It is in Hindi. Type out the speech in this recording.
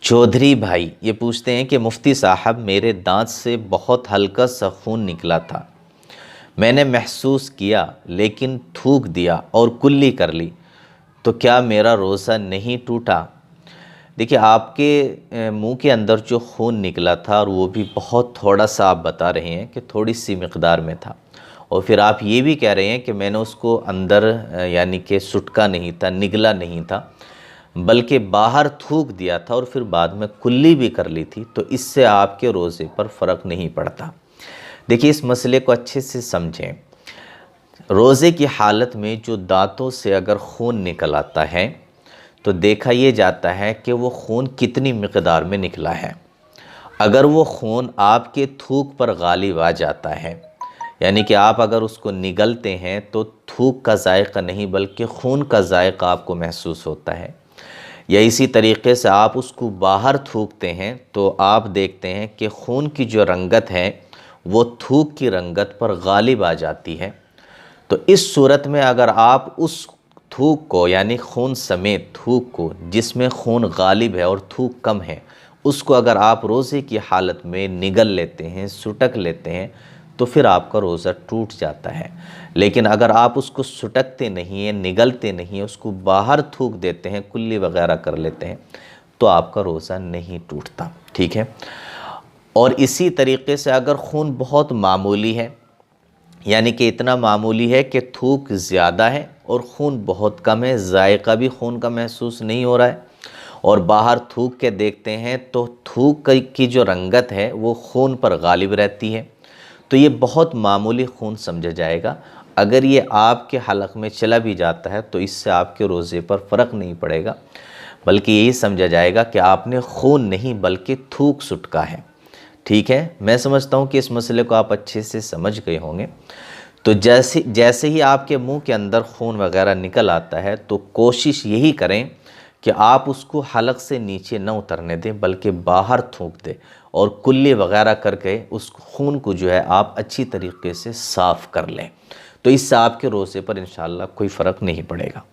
चौधरी भाई ये पूछते हैं कि मुफ्ती साहब, मेरे दांत से बहुत हल्का सा खून निकला था। मैंने महसूस किया लेकिन थूक दिया और कुल्ली कर ली, तो क्या मेरा रोज़ा नहीं टूटा? देखिए, आपके मुंह के अंदर जो खून निकला था और वो भी बहुत थोड़ा सा, आप बता रहे हैं कि थोड़ी सी मिक़दार में था, और फिर आप ये भी कह रहे हैं कि मैंने उसको अंदर यानी कि सुटका नहीं था, निगला नहीं था, बल्कि बाहर थूक दिया था और फिर बाद में कुल्ली भी कर ली थी, तो इससे आपके रोज़े पर फ़र्क नहीं पड़ता। देखिए, इस मसले को अच्छे से समझें। रोज़े की हालत में जो दांतों से अगर खून निकल आता है तो देखा ये जाता है कि वो खून कितनी मिक़दार में निकला है। अगर वो खून आपके थूक पर गालिब आ जाता है, यानी कि आप अगर उसको निगलते हैं तो थूक का जायका नहीं बल्कि खून का जायका आपको महसूस होता है, या इसी तरीक़े से आप उसको बाहर थूकते हैं तो आप देखते हैं कि खून की जो रंगत है वो थूक की रंगत पर गालिब आ जाती है। तो इस सूरत में अगर आप उस थूक को, यानी खून समेत थूक को, जिसमें खून गालिब है और थूक कम है, उसको अगर आप रोज़े की हालत में निगल लेते हैं, सुटक लेते हैं, तो फिर आपका रोज़ा टूट जाता है। लेकिन अगर आप उसको सुटकते नहीं हैं, निगलते नहीं हैं, उसको बाहर थूक देते हैं, कुल्ली वगैरह कर लेते हैं, तो आपका रोज़ा नहीं टूटता। ठीक है। और इसी तरीक़े से अगर खून बहुत मामूली है, यानी कि इतना मामूली है कि थूक ज़्यादा है और खून बहुत कम है, जायका भी खून का महसूस नहीं हो रहा है, और बाहर थूक के देखते हैं तो थूक की जो रंगत है वो खून पर गालिब रहती है, तो ये बहुत मामूली खून समझा जाएगा। अगर ये आपके हलक में चला भी जाता है तो इससे आपके रोज़े पर फ़र्क नहीं पड़ेगा, बल्कि यही समझा जाएगा कि आपने खून नहीं बल्कि थूक सुटका है। ठीक है। मैं समझता हूँ कि इस मसले को आप अच्छे से समझ गए होंगे। तो जैसे ही आपके मुंह के अंदर खून वगैरह निकल आता है तो कोशिश यही करें कि आप उसको हलक से नीचे न उतरने दें, बल्कि बाहर थूक दें और कुल्ली वगैरह करके उस खून को जो है आप अच्छी तरीके से साफ़ कर लें। तो इससे आपके रोज़े पर इंशाअल्लाह कोई फ़र्क नहीं पड़ेगा।